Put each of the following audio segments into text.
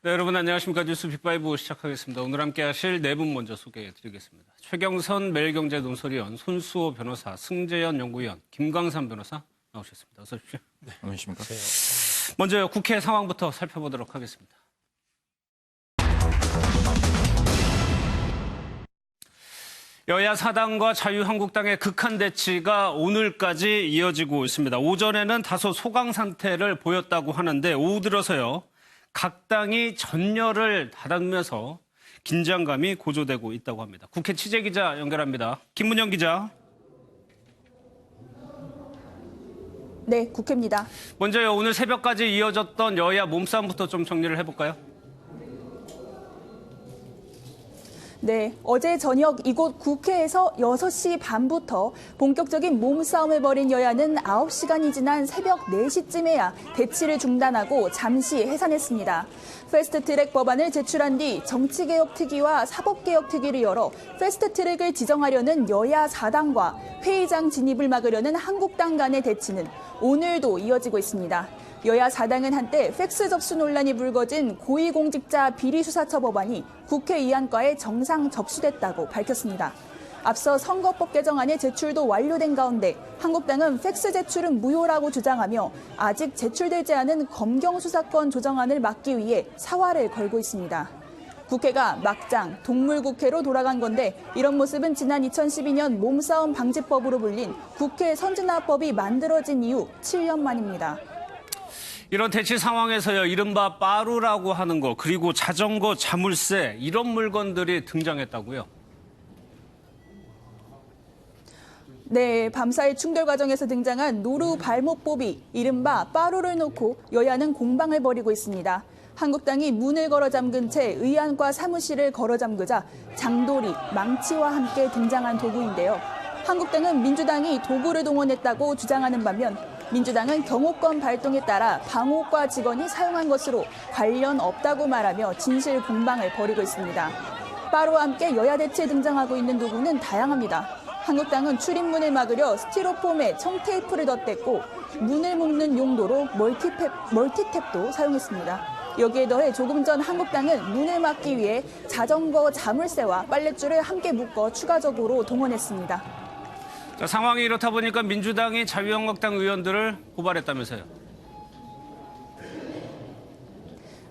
네, 여러분 안녕하십니까. 뉴스 빅5 시작하겠습니다. 오늘 함께 하실 네 분 먼저 소개해드리겠습니다. 최경선 매일경제 논설위원, 손수호 변호사, 승재현 연구위원, 김광삼 변호사 나오셨습니다. 어서 오십시오. 네, 안녕하십니까. 먼저 국회 상황부터 살펴보도록 하겠습니다. 여야 사당과 자유한국당의 극한 대치가 오늘까지 이어지고 있습니다. 오전에는 다소 소강 상태를 보였다고 하는데 오후 들어서요. 각 당이 전열을 다듬으면서 긴장감이 고조되고 있다고 합니다. 국회 취재기자 연결합니다. 김문영 기자. 네, 국회입니다. 먼저요. 오늘 새벽까지 이어졌던 여야 몸싸움부터 좀 정리를 해볼까요? 네, 어제 저녁 이곳 국회에서 6시 반부터 본격적인 몸싸움을 벌인 여야는 9시간이 지난 새벽 4시쯤에야 대치를 중단하고 잠시 해산했습니다. 패스트트랙 법안을 제출한 뒤 정치개혁특위와 사법개혁특위를 열어 패스트트랙을 지정하려는 여야 4당과 회의장 진입을 막으려는 한국당 간의 대치는 오늘도 이어지고 있습니다. 여야 4당은 한때 팩스 접수 논란이 불거진 고위공직자 비리수사처 법안이 국회 의안과에 정상 접수됐다고 밝혔습니다. 앞서 선거법 개정안의 제출도 완료된 가운데 한국당은 팩스 제출은 무효라고 주장하며 아직 제출되지 않은 검경수사권 조정안을 막기 위해 사활을 걸고 있습니다. 국회가 막장 동물국회로 돌아간 건데 이런 모습은 지난 2012년 몸싸움 방지법으로 불린 국회 선진화법이 만들어진 이후 7년 만입니다. 이런 대치 상황에서요. 이른바 빠루라고 하는 거 그리고 자전거, 자물쇠 이런 물건들이 등장했다고요? 네, 밤사이 충돌 과정에서 등장한 노루 발목보비, 이른바 빠루를 놓고 여야는 공방을 벌이고 있습니다. 한국당이 문을 걸어 잠근 채 의안과 사무실을 걸어 잠그자 장도리, 망치와 함께 등장한 도구인데요. 한국당은 민주당이 도구를 동원했다고 주장하는 반면 민주당은 경호권 발동에 따라 방호과 직원이 사용한 것으로 관련 없다고 말하며 진실 공방을 벌이고 있습니다. 빠루와 함께 여야 대치에 등장하고 있는 도구는 다양합니다. 한국당은 출입문을 막으려 스티로폼에 청테이프를 덧댔고 문을 묶는 용도로 멀티탭도 사용했습니다. 여기에 더해 조금 전 한국당은 문을 막기 위해 자전거 자물쇠와 빨랫줄을 함께 묶어 추가적으로 동원했습니다. 자, 상황이 이렇다 보니까 민주당이 자유한국당 의원들을 고발했다면서요?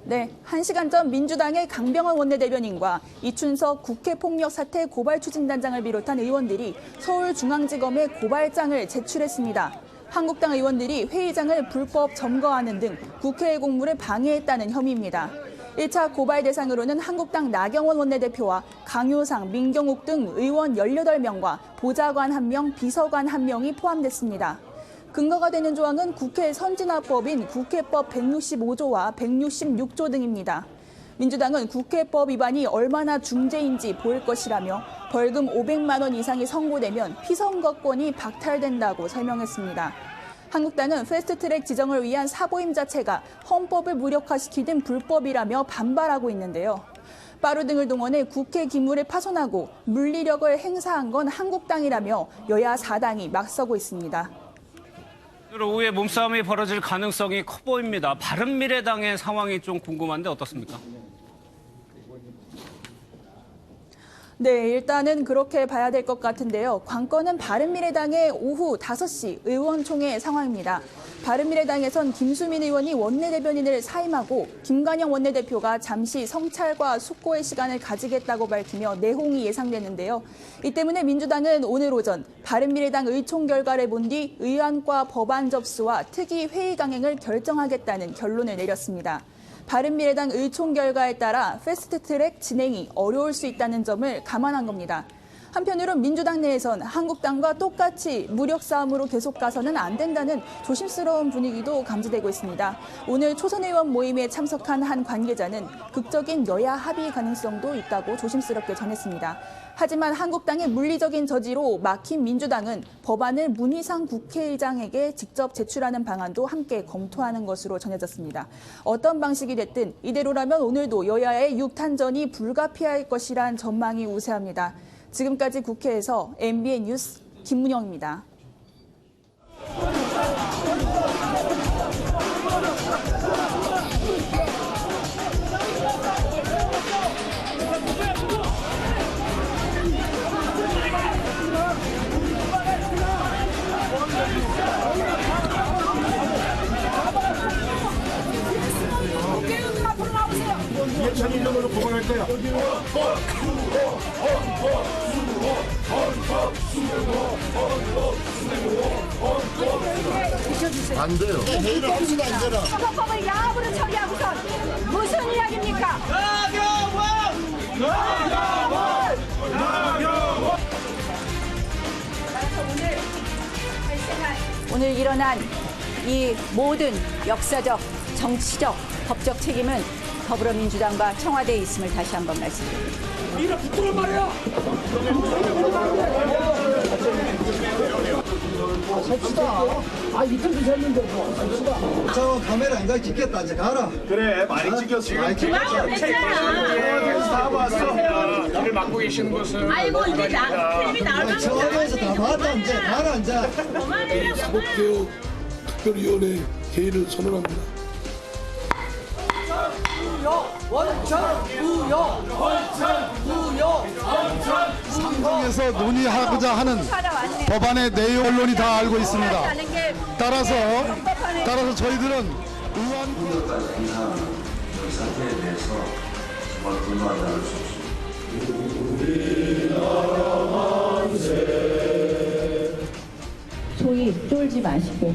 네, 1시간 전 민주당의 강병원 원내대변인과 이춘석 국회폭력 사태 고발추진단장을 비롯한 의원들이 서울중앙지검에 고발장을 제출했습니다. 한국당 의원들이 회의장을 불법 점거하는 등 국회의 공무를 방해했다는 혐의입니다. 1차 고발 대상으로는 한국당 나경원 원내대표와 강효상, 민경욱 등 의원 18명과 보좌관 1명, 비서관 1명이 포함됐습니다. 근거가 되는 조항은 국회 선진화법인 국회법 165조와 166조 등입니다. 민주당은 국회법 위반이 얼마나 중죄인지 보일 것이라며 벌금 500만 원 이상이 선고되면 피선거권이 박탈된다고 설명했습니다. 한국당은 패스트트랙 지정을 위한 사보임 자체가 헌법을 무력화시키는 불법이라며 반발하고 있는데요. 빠루 등을 동원해 국회 기물을 파손하고 물리력을 행사한 건 한국당이라며 여야 4당이 맞서고 있습니다. 오늘 오후에 몸싸움이 벌어질 가능성이 커 보입니다. 바른미래당의 상황이 좀 궁금한데 어떻습니까? 네, 일단은 그렇게 봐야 될 것 같은데요. 관건은 바른미래당의 오후 5시 의원총회 상황입니다. 바른미래당에선 김수민 의원이 원내대변인을 사임하고 김관영 원내대표가 잠시 성찰과 숙고의 시간을 가지겠다고 밝히며 내홍이 예상되는데요. 이 때문에 민주당은 오늘 오전 바른미래당 의총 결과를 본 뒤 의안과 법안 접수와 특위 회의 강행을 결정하겠다는 결론을 내렸습니다. 바른미래당 의총 결과에 따라 패스트트랙 진행이 어려울 수 있다는 점을 감안한 겁니다. 한편으론 민주당 내에선 한국당과 똑같이 무력 싸움으로 계속 가서는 안 된다는 조심스러운 분위기도 감지되고 있습니다. 오늘 초선 의원 모임에 참석한 한 관계자는 극적인 여야 합의 가능성도 있다고 조심스럽게 전했습니다. 하지만 한국당의 물리적인 저지로 막힌 민주당은 법안을 문희상 국회의장에게 직접 제출하는 방안도 함께 검토하는 것으로 전해졌습니다. 어떤 방식이 됐든 이대로라면 오늘도 여야의 육탄전이 불가피할 것이란 전망이 우세합니다. 지금까지 국회에서 MBN 뉴스 김문영입니다. 천일염으로 고발할 거야. 안 돼요. 회의를 합시다, 이제는. 헌법을 야합으로 처리하고선 무슨 이야기입니까? 오늘 일어난 이 모든 역사적, 정치적, 법적 책임은 더불어민주당과 청와대에 있음을 다시 한번 말씀드립니다. 자, 카메라 안 가 찍겠다. 이제 가라. 그래, 많이 찍혔어. 많이 찍혔어. 다 봤어. 길을 막고 계시는 것은 아이고 이제 텔레비 나오는 청와대에서 다 봤다. 이제 가라. 이제. 사법개혁 특별위원회 개의를 선언합니다. 상정에서 논의하고자 하는 법안의 내용 언론이 다 알고 있습니다. 따라서 저희들은 의원 사태에 대해서 정말 분노하지 않을 수 없습니다. 소위 쫄지 마시고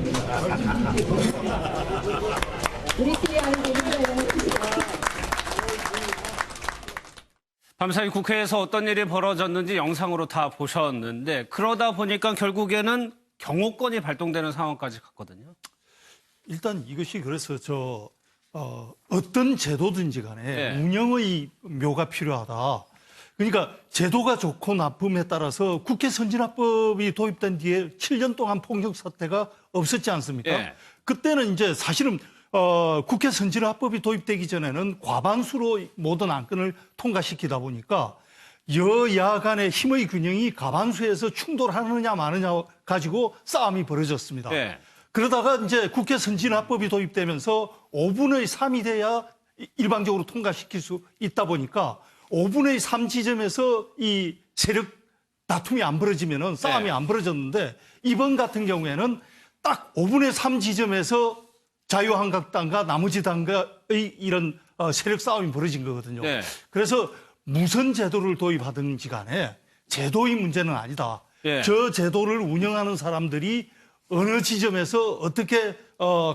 우리끼리 하는 얘기인가요? 밤사이 국회에서 어떤 일이 벌어졌는지 영상으로 다 보셨는데 그러다 보니까 결국에는 경호권이 발동되는 상황까지 갔거든요. 일단 이것이 그래서 어떤 제도든지 간에 네. 운영의 묘가 필요하다. 그러니까 제도가 좋고 나쁨에 따라서 국회 선진화법이 도입된 뒤에 7년 동안 폭력 사태가 없었지 않습니까? 네. 그때는 이제 사실은 국회 선진화법이 도입되기 전에는 과반수로 모든 안건을 통과시키다 보니까 여야 간의 힘의 균형이 과반수에서 충돌하느냐 마느냐 가지고 싸움이 벌어졌습니다. 네. 그러다가 이제 국회 선진화법이 도입되면서 5분의 3이 돼야 일방적으로 통과시킬 수 있다 보니까 5분의 3 지점에서 이 세력 다툼이 안 벌어지면은 싸움이 네. 안 벌어졌는데 이번 같은 경우에는 딱 5분의 3 지점에서 자유한국당과 나머지 당과의 이런 세력 싸움이 벌어진 거거든요. 네. 그래서 무슨 제도를 도입하든지 간에 제도의 문제는 아니다. 네. 저 제도를 운영하는 사람들이 어느 지점에서 어떻게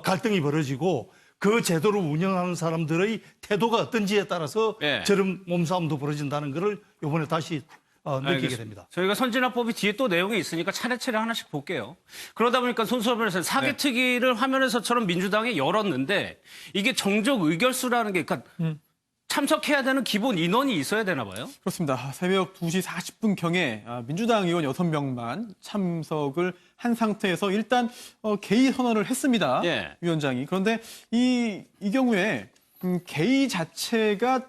갈등이 벌어지고 그 제도를 운영하는 사람들의 태도가 어떤지에 따라서 네. 저런 몸싸움도 벌어진다는 것을 이번에 다시 느끼게 알겠습니다. 됩니다. 저희가 선진화법이 뒤에 또 내용이 있으니까 차례차례 하나씩 볼게요. 그러다 보니까 손수호 변호사님 사개특위를 화면에서처럼 민주당이 열었는데 이게 정적 의결수라는 게 그러니까 참석해야 되는 기본 인원이 있어야 되나 봐요. 그렇습니다. 새벽 2시 40분경에 민주당 의원 6명만 참석을 한 상태에서 일단 개의 선언을 했습니다. 예. 위원장이. 그런데 이 경우에 개의 자체가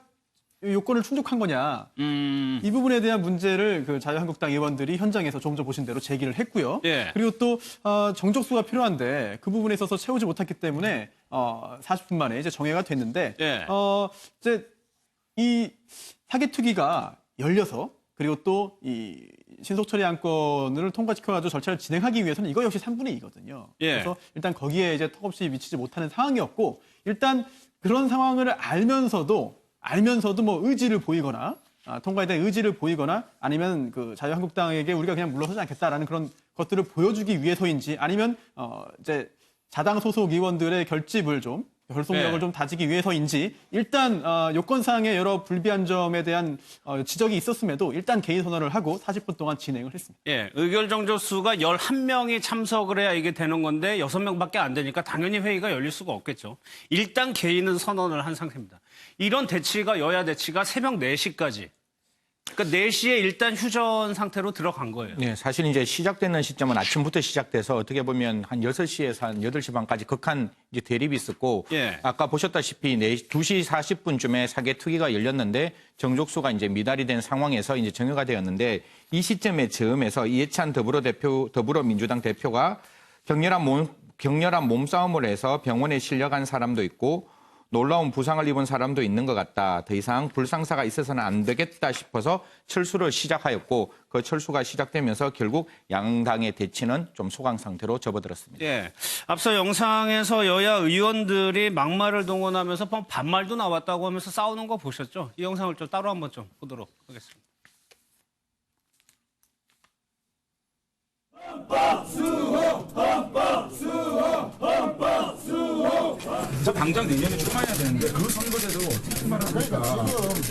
요건을 충족한 거냐. 이 부분에 대한 문제를 그 자유한국당 의원들이 현장에서 조금 전 보신 대로 제기를 했고요. 예. 그리고 또 정적수가 필요한데 그 부분에 있어서 채우지 못했기 때문에 40분 만에 이제 정회가 됐는데 예. 이제 이 사개특위가 열려서 그리고 또 이 신속처리 안건을 통과시켜가지고 절차를 진행하기 위해서는 이거 역시 3분의 2거든요. 예. 그래서 일단 거기에 이제 턱없이 미치지 못하는 상황이었고 일단 그런 상황을 알면서도 뭐 의지를 보이거나 통과에 대한 의지를 보이거나 아니면 그 자유한국당에게 우리가 그냥 물러서지 않겠다라는 그런 것들을 보여주기 위해서인지 아니면 이제 자당 소속 의원들의 결집을 좀 결속력을 네. 좀 다지기 위해서인지 일단 요건상의 여러 불비한 점에 대한 지적이 있었음에도 일단 개의 선언을 하고 40분 동안 진행을 했습니다. 예, 의결 정족수가 11명이 참석을 해야 이게 되는 건데 6명밖에 안 되니까 당연히 회의가 열릴 수가 없겠죠. 일단 개의는 선언을 한 상태입니다. 이런 대치가 여야 대치가 새벽 4시까지. 그러니까 4시에 일단 휴전 상태로 들어간 거예요. 네, 사실 이제 시작되는 시점은 아침부터 시작돼서 어떻게 보면 한 6시에서 한 8시 반까지 극한 이제 대립이 있었고 예. 아까 보셨다시피 2시 40분쯤에 사개특위가 열렸는데 정족수가 이제 미달이 된 상황에서 이제 정회가 되었는데 이 시점에 즈음에서 이해찬 더불어민주당 대표가 격렬한 몸싸움을 해서 병원에 실려간 사람도 있고 놀라운 부상을 입은 사람도 있는 것 같다. 더 이상 불상사가 있어서는 안 되겠다 싶어서 철수를 시작하였고 그 철수가 시작되면서 결국 양당의 대치는 좀 소강 상태로 접어들었습니다. 예. 앞서 영상에서 여야 의원들이 막말을 동원하면서 반말도 나왔다고 하면서 싸우는 거 보셨죠? 이 영상을 좀 따로 한번 좀 보도록 하겠습니다. 저 당장 내년에 출마해야 되는데 그 선거제도를 어떻게 출마를 합니까?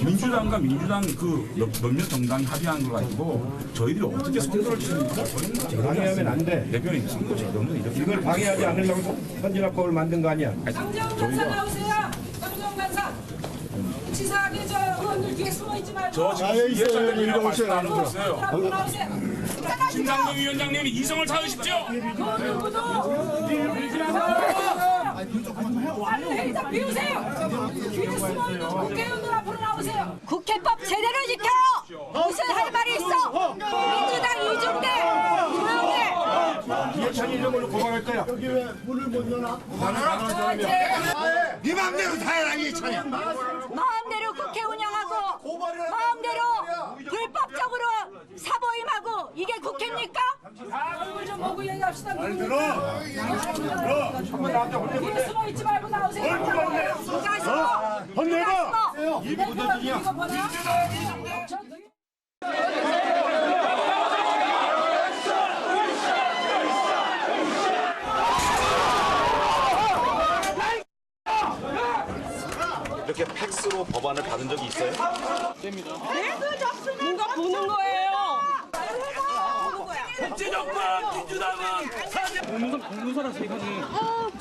민주당과 민주당 그 몇몇 정당이 합의한 걸 가지고 저희들이 어떻게 선거를 치는지 저희는 방해하면 안 돼. 대표님 선거제도는 이렇게 이걸 방해하지 않으려고 선진화법을 만든 거 아니야? 정정간사 나오세요. 정정간사. 치사하게 저 의원들 뒤에 숨어 있지 말고. 저 지금 이해찬대표님이랑 말씀 나누고 있어요. 나오세요. 김남국 위원장님이 이성을 찾으십시오. 회의장 비우세요. 뒤에 숨어 있는 국회의원들 앞으로 나오세요. 국회법 제대로 지켜! 무슨 할 말이 있어? 민주당 이중대! 조용해! 이해찬이 이런 걸로 고발할 거야. 여기 왜 문을 못 여나? 네 맘대로 다 해라 이해찬이. 마음대로 국회 운영하고 마음대로 불법적으로 사보임하고 이게 국회입니까? 얼굴 좀 보고 얘기합시다. 들어. 뒤에 숨어 있지 말고 나오세요. 혼내봐. 이거 보나? 이렇게 팩스로 법안을 받은 적이 있어요? 뭔가 보는 거예요. 국제정권 민주당은 공문서랑 세강이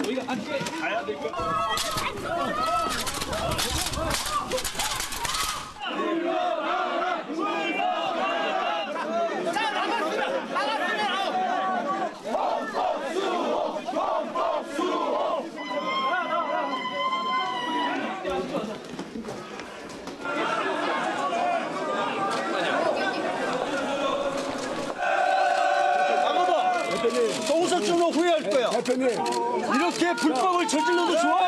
저희가 함께 가야 될 것. 동석적으로 후회할 거야. 대표님. 이렇게 불법을 저질러도 좋아?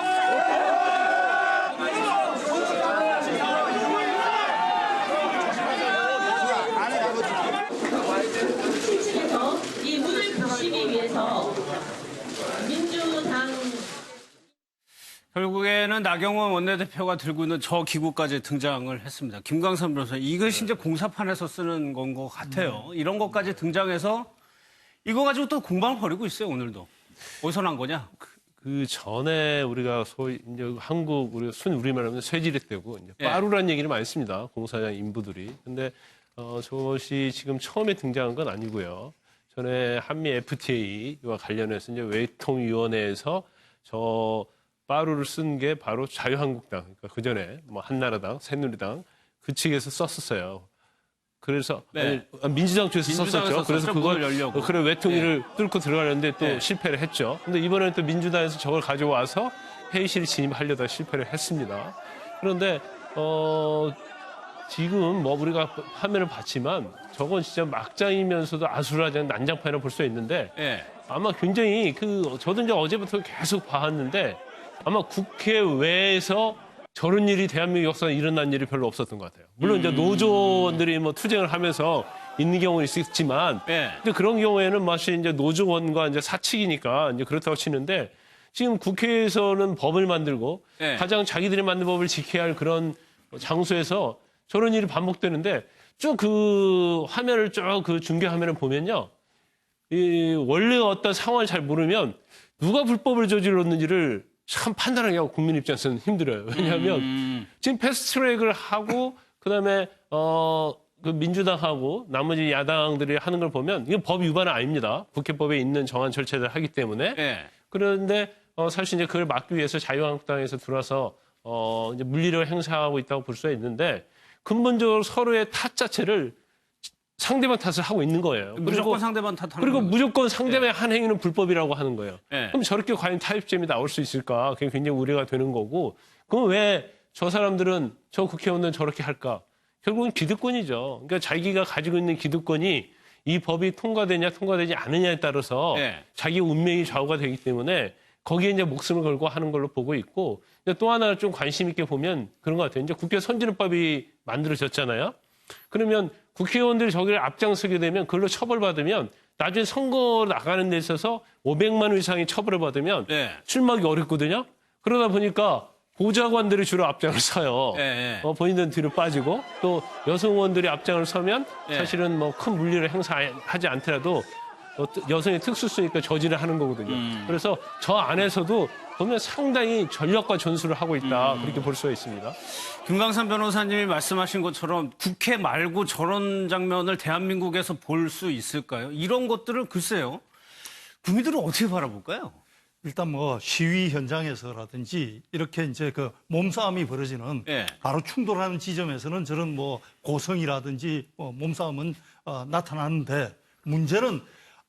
이 문을 붙이기 위해서 민주당 결국에는 나경원 원내대표가 들고 있는 저 기구까지 등장을 했습니다. 김광선 변호사, 이것이 이제 공사판에서 쓰는 건 것 같아요. 이런 것까지 등장해서 이거 가지고 또 공방을 벌이고 있어요, 오늘도. 어디서 난 거냐? 그 전에 우리가 소위 이제 한국 우리 순 우리말로 하면 쇠지렛대고 이제 빠루라는 얘기를 많이 씁니다. 공사장 인부들이. 근데 저것이 지금 처음에 등장한 건 아니고요. 전에 한미 FTA와 관련해서 이제 외통위원회에서 저 빠루를 쓴 게 바로 자유한국당, 그러니까 그 전에 뭐 한나라당, 새누리당 그 측에서 썼었어요. 그래서 민주당 쪽에서 썼었죠. 그래서 그걸 열려고. 그래 외통위를 뚫고 들어가려는데 또 실패를 했죠. 근데 이번에는 또 민주당에서 저걸 가져와서 회의실에 진입하려다 실패를 했습니다. 그런데 지금 뭐 우리가 화면을 봤지만 저건 진짜 막장이면서도 아수라장 난장판이라고 볼 수 있는데 아마 굉장히 저도 이제 어제부터 계속 봐왔는데 아마 국회 외에서 저런 일이 대한민국 역사에 일어난 일이 별로 없었던 것 같아요. 물론 이제 노조원들이 뭐 투쟁을 하면서 있는 경우는 있었지만, 근데 그런 경우에는 마치 이제 노조원과 이제 사측이니까 이제 그렇다고 치는데 지금 국회에서는 법을 만들고 가장 자기들이 만든 법을 지켜야 할 그런 장소에서 저런 일이 반복되는데 쭉 그 화면을 쭉 그 중계 화면을 보면요, 원래 어떤 상황을 잘 모르면 누가 불법을 저질렀는지를 참 판단하기가 국민 입장에서는 힘들어요. 왜냐하면 지금 패스트트랙을 하고 그다음에 그 민주당하고 나머지 야당들이 하는 걸 보면 이건 법 위반은 아닙니다. 국회법에 있는 정한 절차를 하기 때문에. 그런데 사실 이제 그걸 막기 위해서 자유한국당에서 들어와서 이제 물리력을 행사하고 있다고 볼 수가 있는데 근본적으로 서로의 탓 자체를 상대방 탓을 하고 있는 거예요. 무조건 상대방 탓하는 그리고 거죠. 무조건 상대방의 한 행위는 불법이라고 하는 거예요. 그럼 저렇게 과연 타협점이 나올 수 있을까? 그게 굉장히 우려가 되는 거고. 그럼 왜 저 사람들은 저 국회의원들은 저렇게 할까? 결국은 기득권이죠. 그러니까 자기가 가지고 있는 기득권이 이 법이 통과되냐 통과되지 않느냐에 따라서 자기 운명이 좌우가 되기 때문에 거기에 이제 목숨을 걸고 하는 걸로 보고 있고 근데 또 하나 좀 관심 있게 보면 그런 것 같아요. 이제 국회 선진화법이 만들어졌잖아요. 그러면 국회의원들이 저기를 앞장서게 되면 그걸로 처벌받으면 나중에 선거 나가는 데 있어서 500만 원 이상의 처벌을 받으면 출마하기 어렵거든요. 그러다 보니까 보좌관들이 주로 앞장을 서요. 본인들은 뒤로 빠지고 또 여성 의원들이 앞장을 서면 사실은 뭐 큰 물리를 행사하지 않더라도 여성의 특수수니까 저지를 하는 거거든요. 그래서 저 안에서도 보면 상당히 전력과 전술을 하고 있다. 그렇게 볼 수가 있습니다. 김광산 변호사님이 말씀하신 것처럼 국회 말고 저런 장면을 대한민국에서 볼 수 있을까요? 이런 것들을 글쎄요. 국민들은 어떻게 바라볼까요? 일단 뭐 시위 현장에서라든지 이렇게 이제 그 몸싸움이 벌어지는 바로 충돌하는 지점에서는 저런 뭐 고성이라든지 몸싸움은 나타나는데 문제는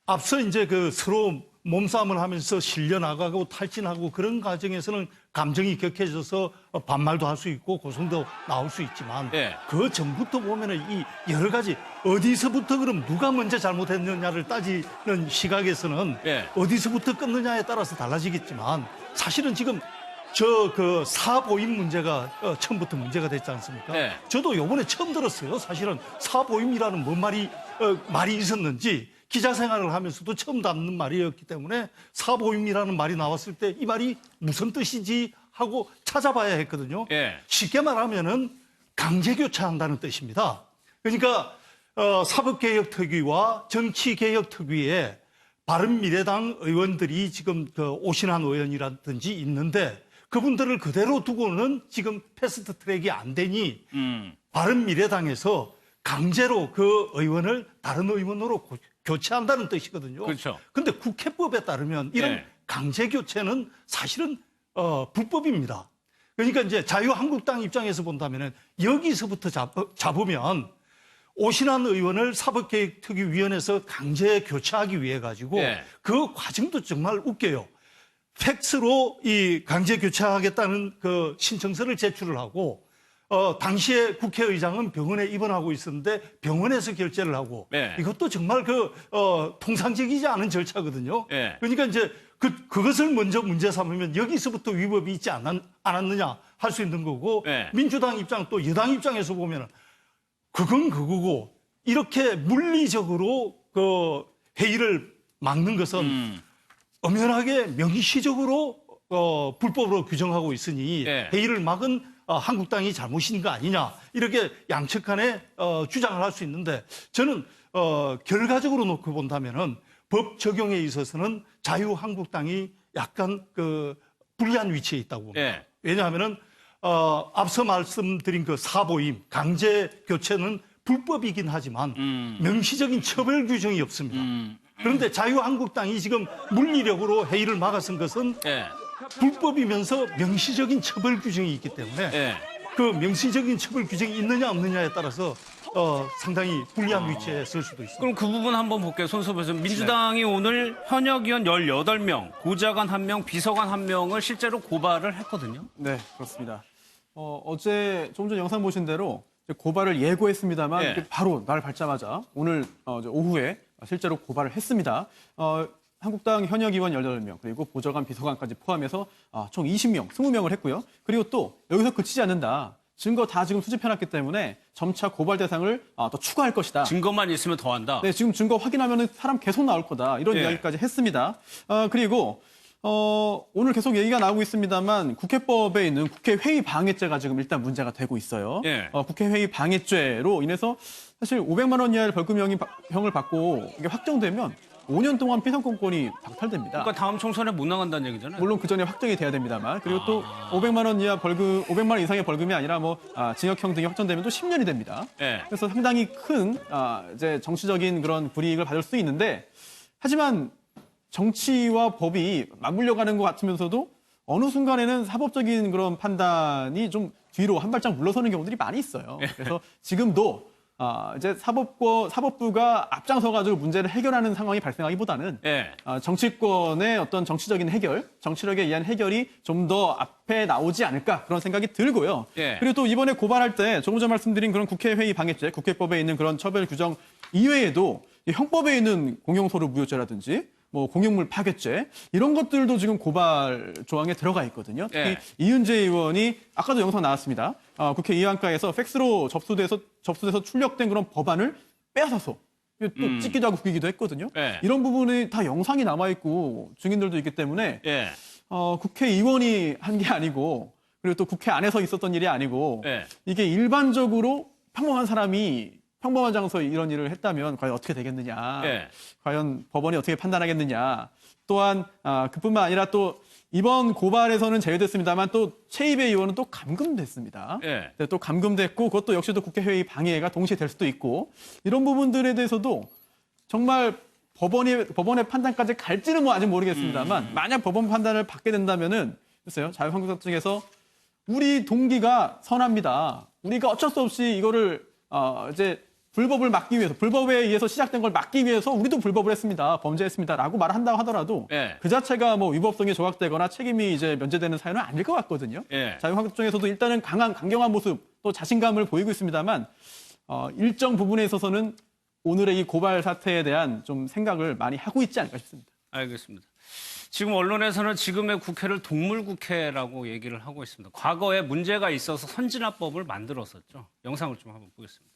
앞서 이제 그 서로 몸싸움을 하면서 실려나가고 탈진하고 그런 과정에서는 감정이 격해져서 반말도 할 수 있고 고성도 나올 수 있지만 그 전부터 보면은 이 여러 가지 어디서부터 그럼 누가 먼저 잘못했느냐를 따지는 시각에서는 어디서부터 끊느냐에 따라서 달라지겠지만 사실은 지금 저 그 사보임 문제가 처음부터 문제가 됐지 않습니까? 저도 이번에 처음 들었어요. 사실은 사보임이라는 뭔 말이 있었는지 기자 생활을 하면서도 처음 듣는 말이었기 때문에 사보임이라는 말이 나왔을 때 이 말이 무슨 뜻이지 하고 찾아봐야 했거든요. 쉽게 말하면은 강제교체한다는 뜻입니다. 그러니까 사법개혁특위와 정치개혁특위에 바른미래당 의원들이 지금 그 오신환 의원이라든지 있는데 그분들을 그대로 두고는 지금 패스트트랙이 안 되니 바른미래당에서 강제로 그 의원을 다른 의원으로 교체한다는 뜻이거든요. 그렇죠. 근데 국회법에 따르면 이런 강제 교체는 사실은 불법입니다. 그러니까 이제 자유한국당 입장에서 본다면은 여기서부터 잡으면 오신환 의원을 사법개혁특위위원회에서 강제 교체하기 위해 가지고 그 과정도 정말 웃겨요. 팩스로 이 강제 교체하겠다는 그 신청서를 제출을 하고 당시에 국회의장은 병원에 입원하고 있었는데 병원에서 결재를 하고 이것도 정말 통상적이지 않은 절차거든요. 그러니까 이제 그것을 먼저 문제 삼으면 여기서부터 위법이 있지 않았느냐 할 수 있는 거고 민주당 입장 또 여당 입장에서 보면 그건 그거고 이렇게 물리적으로 그 회의를 막는 것은 엄연하게 명시적으로 불법으로 규정하고 있으니 회의를 막은 한국당이 잘못인 거 아니냐 이렇게 양측 간에 주장을 할 수 있는데 저는 결과적으로 놓고 본다면은 법 적용에 있어서는 자유한국당이 약간 불리한 위치에 있다고 봅니다. 왜냐하면은 앞서 말씀드린 그 사보임 강제 교체는 불법이긴 하지만 명시적인 처벌 규정이 없습니다. 그런데 자유한국당이 지금 물리력으로 회의를 막아선 것은 불법이면서 명시적인 처벌 규정이 있기 때문에 그 명시적인 처벌 규정이 있느냐 없느냐에 따라서 상당히 불리한 위치에 설 수도 있습니다. 그럼 그 부분 한번 볼게요. 손수배에서 민주당이 오늘 현역 의원 18명, 보좌관 1명, 비서관 1명을 실제로 고발을 했거든요. 네, 그렇습니다. 어제 조금 전 영상 보신 대로 고발을 예고했습니다만 바로 날 밝자마자 오늘 오후에 실제로 고발을 했습니다. 한국당 현역 의원 18명 그리고 보좌관 비서관까지 포함해서 총 20명, 20명을 했고요. 그리고 또 여기서 그치지 않는다. 증거 다 지금 수집해놨기 때문에 점차 고발 대상을 더 추가할 것이다. 증거만 있으면 더한다. 네, 지금 증거 확인하면 사람 계속 나올 거다. 이런 이야기까지 했습니다. 그리고 오늘 계속 얘기가 나오고 있습니다만 국회법에 있는 국회회의 방해죄가 지금 일단 문제가 되고 있어요. 국회회의 방해죄로 인해서 사실 500만 원 이하의 벌금형을 받고 이게 확정되면 5년 동안 피선권권이 박탈됩니다. 그러니까 다음 총선에 못 나간다는 얘기잖아요. 물론 그 전에 확정이 돼야 됩니다만. 그리고 또 500만 원 이하 500만 원 이상의 벌금이 아니라 징역형 등이 확정되면 또 10년이 됩니다. 그래서 상당히 큰 이제 정치적인 그런 불이익을 받을 수 있는데 하지만 정치와 법이 맞물려 가는 것 같으면서도 어느 순간에는 사법적인 그런 판단이 좀 뒤로 한 발짝 물러서는 경우들이 많이 있어요. 그래서 지금도 이제 사법부가 앞장서가지고 문제를 해결하는 상황이 발생하기보다는 정치권의 어떤 정치적인 해결, 정치력에 의한 해결이 좀 더 앞에 나오지 않을까 그런 생각이 들고요. 그리고 또 이번에 고발할 때 조금 전 말씀드린 그런 국회회의 방해죄, 국회법에 있는 그런 처벌 규정 이외에도 형법에 있는 공용소를 무효죄라든지 뭐 공유물 파괴죄 이런 것들도 지금 고발 조항에 들어가 있거든요. 특히 예. 이은재 의원이 아까도 영상 나왔습니다. 국회 의안가에서 팩스로 접수돼서 출력된 그런 법안을 빼앗아서 또 찍기도 하고 구기기도 했거든요. 예. 이런 부분이 다 영상이 남아 있고 증인들도 있기 때문에 예. 국회의원이 한 게 아니고 그리고 또 국회 안에서 있었던 일이 아니고 예. 이게 일반적으로 평범한 사람이 평범한 장소에 이런 일을 했다면 과연 어떻게 되겠느냐. 예. 과연 법원이 어떻게 판단하겠느냐. 또한 그뿐만 아니라 또 이번 고발에서는 제외됐습니다만 또 최이배 의원은 또 감금됐습니다. 예. 네, 또 감금됐고 그것도 역시 또 국회회의 방해가 동시에 될 수도 있고 이런 부분들에 대해서도 정말 법원의 판단까지 갈지는 뭐 아직 모르겠습니다만 만약 법원 판단을 받게 된다면은 글쎄요 자유한국당 측에서 우리 동기가 선합니다. 우리가 어쩔 수 없이 이거를 이제 불법을 막기 위해서 불법에 의해서 시작된 걸 막기 위해서 우리도 불법을 했습니다. 범죄했습니다라고 말한다고 하더라도 예. 그 자체가 뭐 위법성이 조각되거나 책임이 이제 면제되는 사유는 아닐 것 같거든요. 예. 자유한국당에서도 일단은 강경한 모습 또 자신감을 보이고 있습니다만 일정 부분에 있어서는 오늘의 이 고발 사태에 대한 좀 생각을 많이 하고 있지 않을까 싶습니다. 알겠습니다. 지금 언론에서는 지금의 국회를 동물국회라고 얘기를 하고 있습니다. 과거에 문제가 있어서 선진화법을 만들었었죠. 영상을 좀 한번 보겠습니다.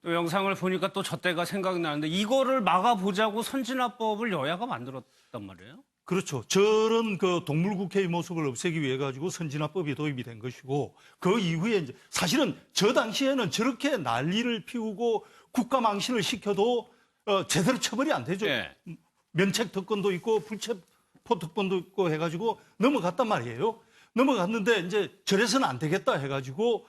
또 영상을 보니까 또 저 때가 생각이 나는데 이거를 막아보자고 선진화법을 여야가 만들었단 말이에요? 그렇죠. 저런 그 동물국회의 모습을 없애기 위해 가지고 선진화법이 도입이 된 것이고 그 이후에 이제 사실은 저 당시에는 저렇게 난리를 피우고 국가 망신을 시켜도 제대로 처벌이 안 되죠. 예. 면책 특권도 있고 불체포 특권도 있고 해가지고 넘어갔단 말이에요. 넘어갔는데 이제 저래서는 안 되겠다 해가지고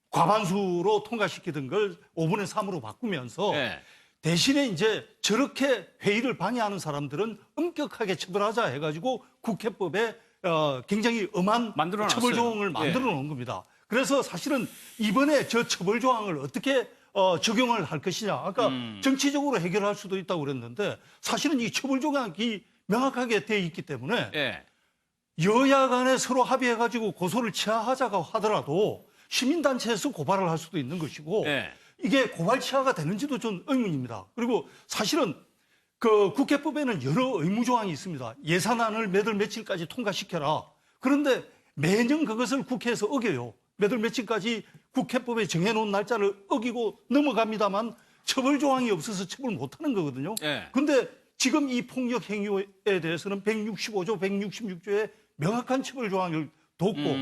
과반수로 통과시키던 걸 5분의 3으로 바꾸면서 예. 대신에 이제 저렇게 회의를 방해하는 사람들은 엄격하게 처벌하자 해가지고 국회법에 굉장히 엄한 만들어놨어요. 처벌 조항을 만들어 놓은 겁니다. 그래서 사실은 이번에 저 처벌 조항을 어떻게 적용을 할 것이냐. 아까 정치적으로 해결할 수도 있다고 그랬는데 사실은 이 처벌 조항이 명확하게 돼 있기 때문에 예. 여야 간에 서로 합의해가지고 고소를 취하하자고 하더라도 시민단체에서 고발을 할 수도 있는 것이고 예. 이게 고발 취하가 되는지도 좀 의문입니다. 그리고 사실은 그 국회법에는 여러 의무 조항이 있습니다. 예산안을 몇 월 며칠까지 통과시켜라. 그런데 매년 그것을 국회에서 어겨요. 몇 월 며칠까지 국회법에 정해놓은 날짜를 어기고 넘어갑니다만 처벌 조항이 없어서 처벌 못하는 거거든요. 그런데 예. 지금 이 폭력 행위에 대해서는 165조, 166조에 명확한 처벌 조항을 뒀고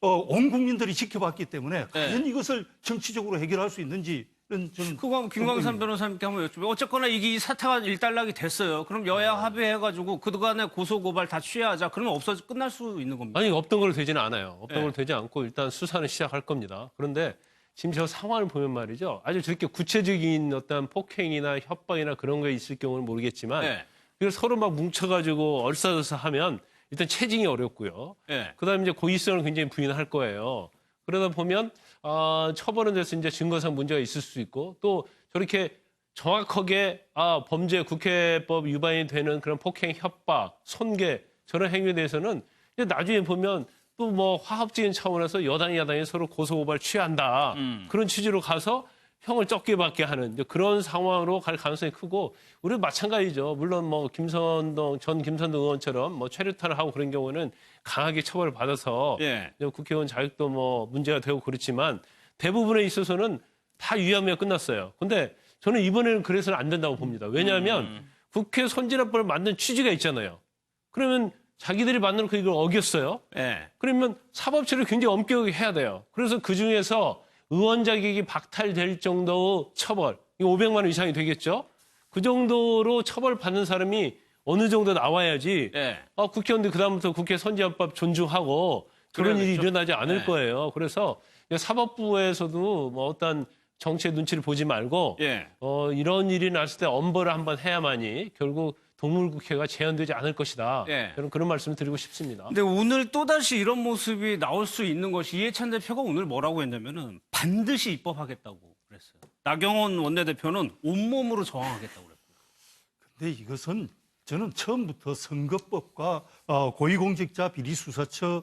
온 국민들이 지켜봤기 때문에 과연 이것을 정치적으로 해결할 수 있는지는 저는 그거 김광삼 변호사님께 한번 여쭤볼게요. 어쨌거나 이게 이 사태가 일단락이 됐어요. 그럼 여야 합의해가지고 그동안에 고소 고발 다 취하하자. 그러면 없어져 끝날 수 있는 겁니다. 아니 없던 걸로 되지는 않아요. 없던 걸로 되지 않고 일단 수사는 시작할 겁니다. 그런데 지금 저 상황을 보면 말이죠. 아주 저렇게 구체적인 어떤 폭행이나 협박이나 그런 게 있을 경우는 모르겠지만 이걸 서로 막 뭉쳐가지고 얼싸들싸하면 일단 체증이 어렵고요. 그다음에 이제 고의성을 굉장히 부인할 거예요. 그러다 보면 처벌은 돼서 이제 증거상 문제가 있을 수 있고 또 저렇게 정확하게 범죄 국회법 위반이 되는 그런 폭행, 협박, 손괴 저런 행위에 대해서는 이제 나중에 보면 또 뭐 화합적인 차원에서 여당이 야당이 서로 고소고발 취한다. 그런 취지로 가서 형을 적게 받게 하는 이제 그런 상황으로 갈 가능성이 크고 우리도 마찬가지죠. 물론 뭐 전 김선동 의원처럼 뭐 최루탄을 하고 그런 경우는 강하게 처벌을 받아서 국회의원 자격도 뭐 문제가 되고 그렇지만 대부분에 있어서는 다 유야무야 끝났어요. 근데 저는 이번에는 그래서는 안 된다고 봅니다. 왜냐하면 국회 선진화법을 만든 취지가 있잖아요. 그러면 자기들이 만든 그 이걸 어겼어요. 예. 그러면 사법처리를 굉장히 엄격하게 해야 돼요. 그래서 그중에서 의원 자격이 박탈될 정도 처벌, 이거 500만 원 이상이 되겠죠? 그 정도로 처벌받는 사람이 어느 정도 나와야지 예. 국회의원들 그다음부터 국회 선진화법 존중하고 그런 일이 그래야겠죠? 일어나지 않을 네. 거예요. 그래서 사법부에서도 뭐 어떤 정치의 눈치를 보지 말고 예. 이런 일이 났을 때 엄벌을 한번 해야만이 결국 동물국회가 재현되지 않을 것이다. 예. 저는 그런 말씀을 드리고 싶습니다. 근데 오늘 또다시 이런 모습이 나올 수 있는 것이 이해찬 대표가 오늘 뭐라고 했냐면은 반드시 입법하겠다고 그랬어요. 나경원 원내대표는 온몸으로 저항하겠다고 그랬고요. 근데 이것은 저는 처음부터 선거법과 고위공직자 비리수사처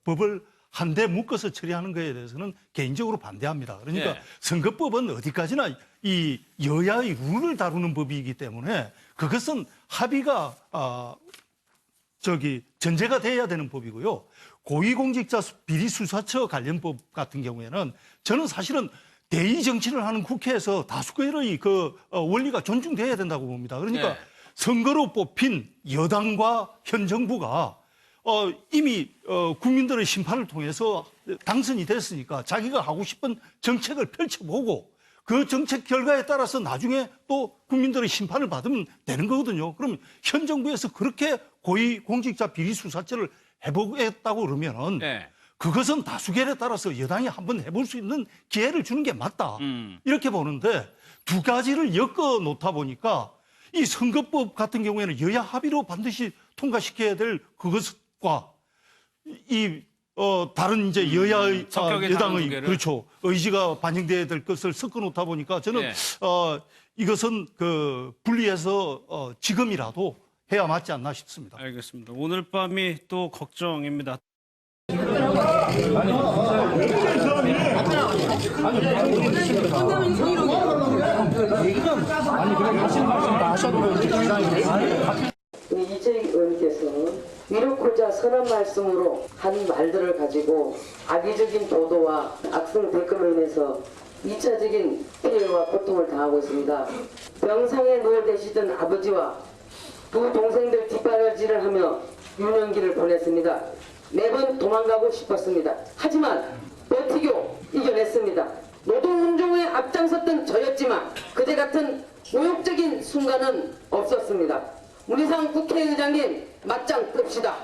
법을 한데 묶어서 처리하는 것에 대해서는 개인적으로 반대합니다. 그러니까 예. 선거법은 어디까지나 이 여야의 룰을 다루는 법이기 때문에 그것은 합의가 전제가 돼야 되는 법이고요. 고위공직자 비리수사처 관련법 같은 경우에는 저는 사실은 대의 정치를 하는 국회에서 다수결의 그 원리가 존중돼야 된다고 봅니다. 그러니까 예. 선거로 뽑힌 여당과 현 정부가 이미 국민들의 심판을 통해서 당선이 됐으니까 자기가 하고 싶은 정책을 펼쳐보고 그 정책 결과에 따라서 나중에 또 국민들의 심판을 받으면 되는 거거든요. 그럼 현 정부에서 그렇게 고위공직자 비리수사처를 해보겠다고 그러면은 예. 그것은 다수결에 따라서 여당이 한번 해볼 수 있는 기회를 주는 게 맞다. 이렇게 보는데 두 가지를 엮어 놓다 보니까 이 선거법 같은 경우에는 여야 합의로 반드시 통과시켜야 될 그것과 이 다른 이제 여야의 성격의 다른 두 여당의 개를. 그렇죠 의지가 반영돼야 될 것을 섞어 놓다 보니까 저는 예. 이것은 그 분리해서 지금이라도 해야 맞지 않나 싶습니다. 알겠습니다. 오늘 밤이 또 걱정입니다. 우리 이재익 의원께서 위로코자 선한 말씀으로 한 말들을 가지고 악의적인 보도와 악성 댓글로 인해서 2차적인 피해와 고통을 당하고 있습니다. 병상에 누워 계시던 아버지와 두 동생들 뒷바라지를 하며 유년기를 보냈습니다. 매번 도망가고 싶었습니다. 하지만 버티고 이겨냈습니다. 노동운동에 앞장섰던 저였지만 그대 같은 모욕적인 순간은 없었습니다. 문희상 국회의장님 맞짱 뜹시다.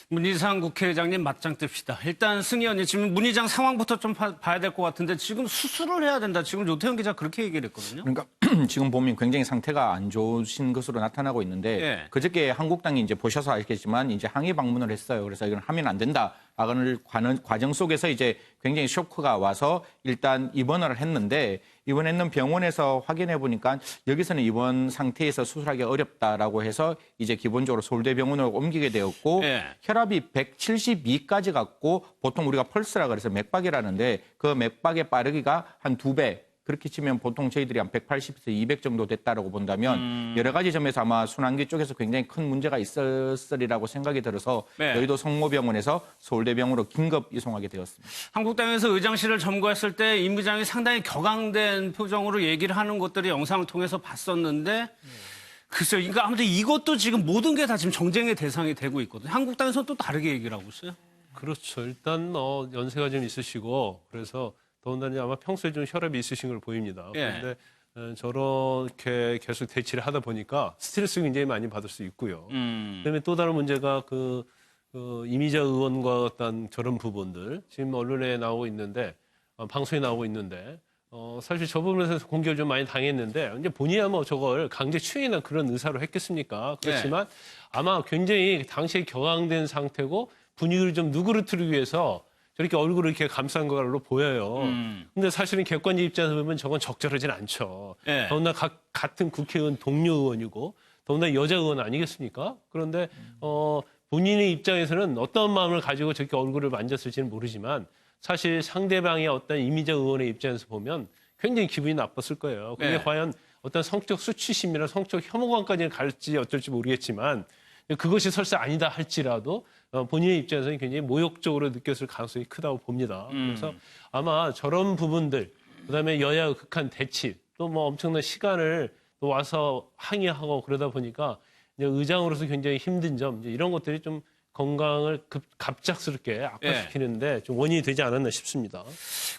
문희상 국회의장님 맞짱 뜹시다. 일단 승 의원님 지금 문희장 상황부터 좀 봐야 될 것 같은데 지금 수술을 해야 된다. 지금 노태현 기자 그렇게 얘기를 했거든요. 그러니까 지금 보면 굉장히 상태가 안 좋으신 것으로 나타나고 있는데 예. 그저께 한국당이 이제 보셔서 알겠지만 이제 항의 방문을 했어요. 그래서 이건 하면 안 된다. 하는 과정 속에서 이제 굉장히 쇼크가 와서 일단 입원을 했는데 입원했는 병원에서 확인해 보니까 여기서는 입원 상태에서 수술하기 어렵다라고 해서 이제 기본적으로 서울대병원으로 옮기게 되었고 예. 혈압이 172까지 갔고 보통 우리가 펄스라 그래서 맥박이라는데 그 맥박의 빠르기가 한 2배 그렇게 치면 보통 저희들이 한 180에서 200 정도 됐다라고 본다면 여러 가지 점에서 아마 순환기 쪽에서 굉장히 큰 문제가 있었으리라고 생각이 들어서 네. 여의도 성모병원에서 서울대병원으로 긴급 이송하게 되었습니다. 한국당에서 의장실을 점거했을 때 임 의장이 상당히 격앙된 표정으로 얘기를 하는 것들을 영상을 통해서 봤었는데 글쎄요. 그러니까 아무튼 이것도 지금 모든 게 다 지금 정쟁의 대상이 되고 있거든요. 한국당에서는 또 다르게 얘기를 하고 있어요. 그렇죠. 일단 연세가 좀 있으시고 그래서 더군다나 아마 평소에 좀 혈압이 있으신 걸 보입니다. 예. 그런데 저렇게 계속 대치를 하다 보니까 스트레스 굉장히 많이 받을 수 있고요. 그다음에 또 다른 문제가 이미자 의원과 어떤 저런 부분들 지금 언론에 나오고 있는데 방송에 나오고 있는데 사실 저 부분에서 공격을 좀 많이 당했는데 이제 본인이 뭐 저걸 강제 추행이나 그런 의사로 했겠습니까? 그렇지만 아마 굉장히 당시에 격앙된 상태고 분위기를 좀 누그러뜨리기 위해서 저렇게 얼굴을 이렇게 감싼 걸로 보여요. 근데 사실은 객관적 입장에서 보면 저건 적절하진 않죠. 예. 더군다나 같은 국회의원 동료 의원이고 더군다나 여자 의원 아니겠습니까? 그런데 본인의 입장에서는 어떤 마음을 가지고 저렇게 얼굴을 만졌을지는 모르지만 사실 상대방의 어떤 이미자 의원의 입장에서 보면 굉장히 기분이 나빴을 거예요. 그게 네. 과연 어떤 성적 수치심이나 성적 혐오감까지는 갈지 어쩔지 모르겠지만 그것이 설사 아니다 할지라도 본인의 입장에서는 굉장히 모욕적으로 느꼈을 가능성이 크다고 봅니다. 그래서 아마 저런 부분들 그다음에 여야의 극한 대치, 또 뭐 엄청난 시간을 또 와서 항의하고 그러다 보니까 이제 의장으로서 굉장히 힘든 점, 이제 이런 것들이 좀 건강을 갑작스럽게 악화시키는데 좀 원인이 되지 않았나 싶습니다.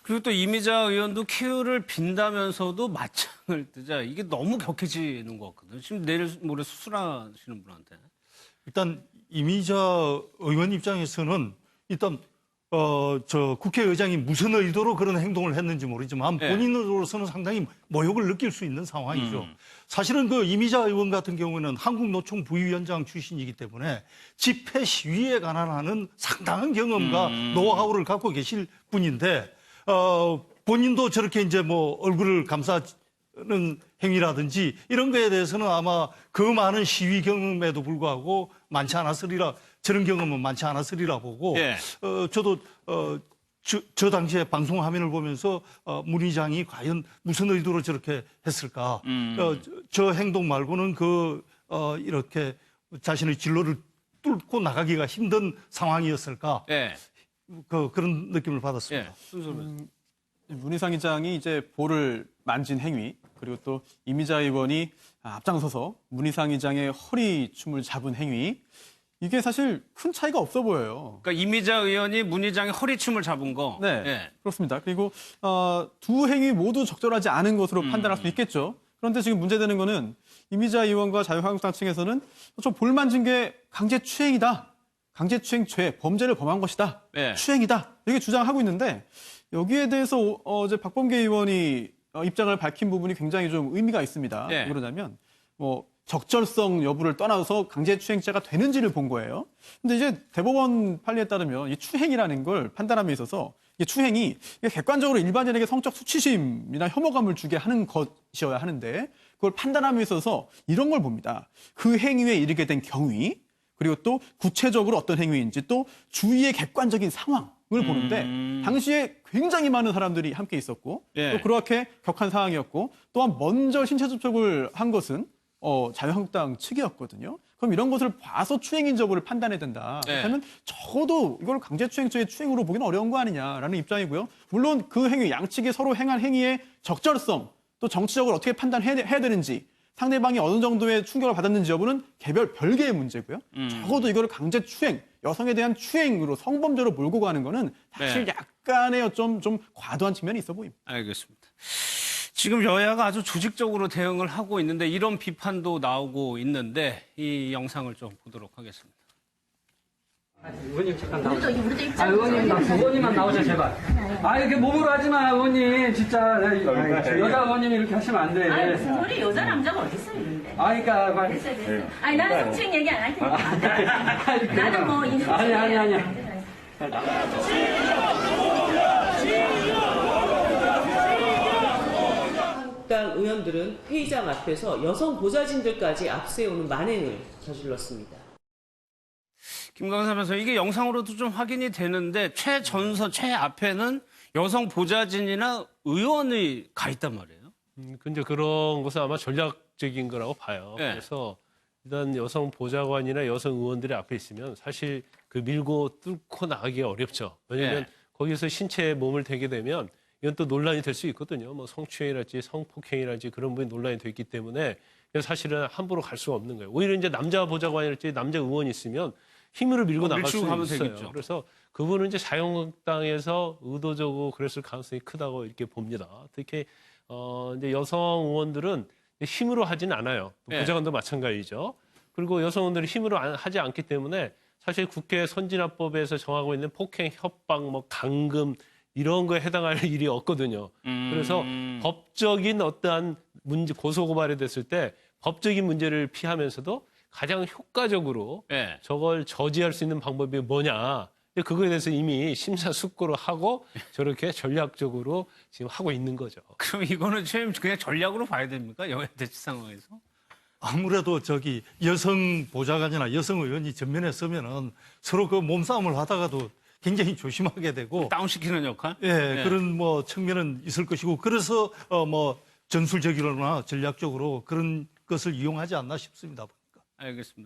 그리고 또 이미자 의원도 큐를 빈다면서도 맞짱을 뜨자. 이게 너무 격해지는 것 같거든요. 지금 내일 모레 수술하시는 분한테. 일단 이미자 의원 입장에서는 일단 저 국회의장이 무슨 의도로 그런 행동을 했는지 모르지만 본인으로서는 상당히 모욕을 느낄 수 있는 상황이죠. 사실은 그 이미자 의원 같은 경우는 한국노총 부위원장 출신이기 때문에 집회 시위에 관한 하는 상당한 경험과 노하우를 갖고 계실 분인데 본인도 저렇게 이제 뭐 얼굴을 감싸는 행위라든지 이런 거에 대해서는 아마 그 많은 시위 경험에도 불구하고 많지 않았으리라, 저런 경험은 많지 않았으리라 보고 저도 저 당시에 방송 화면을 보면서 문 의장이 과연 무슨 의도로 저렇게 했을까. 저 행동 말고는 이렇게 자신의 진로를 뚫고 나가기가 힘든 상황이었을까. 그런 느낌을 받았습니다. 문 의상의장이 이제 볼을 만진 행위, 그리고 또 이미자 의원이 앞장서서 문 의상의장의 허리춤을 잡은 행위, 이게 사실 큰 차이가 없어 보여요. 그러니까 이미자 의원이 문 의장의 허리춤을 잡은 거. 네, 그렇습니다. 그리고 두 행위 모두 적절하지 않은 것으로 판단할 수 있겠죠. 그런데 지금 문제되는 거는 이미자 의원과 자유한국당 측에서는 저 볼 만진 게 강제추행이다. 강제추행죄, 범죄를 범한 것이다. 추행이다. 이렇게 주장하고 있는데 여기에 대해서 어제 박범계 의원이 입장을 밝힌 부분이 굉장히 좀 의미가 있습니다. 왜 그러냐면 뭐 적절성 여부를 떠나서 강제추행죄가 되는지를 본 거예요. 근데 이제 대법원 판례에 따르면 이 추행이라는 걸 판단함에 있어서 이 추행이 객관적으로 일반인에게 성적 수치심이나 혐오감을 주게 하는 것이어야 하는데 그걸 판단함에 있어서 이런 걸 봅니다. 그 행위에 이르게 된 경위, 그리고 또 구체적으로 어떤 행위인지, 또 주위의 객관적인 상황을 보는데 당시에 굉장히 많은 사람들이 함께 있었고 또 그렇게 격한 상황이었고 또한 먼저 신체 접촉을 한 것은 자유한국당 측이었거든요. 그럼 이런 것을 봐서 추행인 여부를 판단해야 된다. 그렇다면 적어도 이걸 강제추행죄의 추행으로 보기는 어려운 거 아니냐라는 입장이고요. 물론 그 행위, 양측이 서로 행한 행위의 적절성, 또 정치적으로 어떻게 판단해야 되는지, 상대방이 어느 정도의 충격을 받았는지 여부는 별개의 문제고요. 적어도 이거를 강제추행, 여성에 대한 추행으로 성범죄로 몰고 가는 거는 사실 약간의 좀 과도한 측면이 있어 보입니다. 알겠습니다. 지금 여야가 아주 조직적으로 대응을 하고 있는데 이런 비판도 나오고 있는데 이 영상을 좀 보도록 하겠습니다. 의원님 잠깐 나오세요. 의원님만 나오세요 제발. 이렇게 몸으로 하지 마 의원님 진짜. 여자 의원님이 이렇게 하시면 안 돼. 무슨 소리 여자 남자가 어디 있어 있는데. 그러니까 됐어. 나는 성추행 얘기 안 할 테니까. 나는 뭐 인성. 아니야. 한국당 의원들은 회의장 앞에서 여성 보좌진들까지 압수해오는 만행을 저질렀습니다. 김광삼 변호사, 이게 영상으로도 좀 확인이 되는데 최 앞에는 여성 보좌진이나 의원이 가 있단 말이에요. 근데 그런 것은 아마 전략적인 거라고 봐요. 그래서 일단 여성 보좌관이나 여성 의원들이 앞에 있으면 사실 그 밀고 뚫고 나가기가 어렵죠. 왜냐하면 거기서 신체에 몸을 대게 되면 이건 또 논란이 될 수 있거든요. 뭐 성추행이랄지 성폭행이랄지 그런 부분이 논란이 되기 때문에 사실은 함부로 갈 수가 없는 거예요. 오히려 이제 남자 보좌관이랄지 남자 의원이 있으면 힘으로 밀고 나갈 수 있어요. 되겠죠. 그래서 그분은 이제 자유한국당에서 의도적으로 그랬을 가능성이 크다고 이렇게 봅니다. 특히 이제 여성 의원들은 힘으로 하지는 않아요. 보좌관도 마찬가지죠. 그리고 여성 의원들이 힘으로 하지 않기 때문에 사실 국회 선진화법에서 정하고 있는 폭행, 협박, 뭐 강금 이런 거에 해당할 일이 없거든요. 그래서 법적인 어떠한 문제, 고소고발이 됐을 때 법적인 문제를 피하면서도 가장 효과적으로 저걸 저지할 수 있는 방법이 뭐냐. 그거에 대해서 이미 심사숙고를 하고 저렇게 전략적으로 지금 하고 있는 거죠. 그럼 이거는 그냥 전략으로 봐야 됩니까? 여야 대치 상황에서? 아무래도 여성 보좌관이나 여성 의원이 전면에 서면은 서로 그 몸싸움을 하다가도 굉장히 조심하게 되고 다운시키는 역할? 그런 뭐 측면은 있을 것이고 그래서 뭐 전술적이거나 전략적으로 그런 것을 이용하지 않나 싶습니다. 알겠습니다.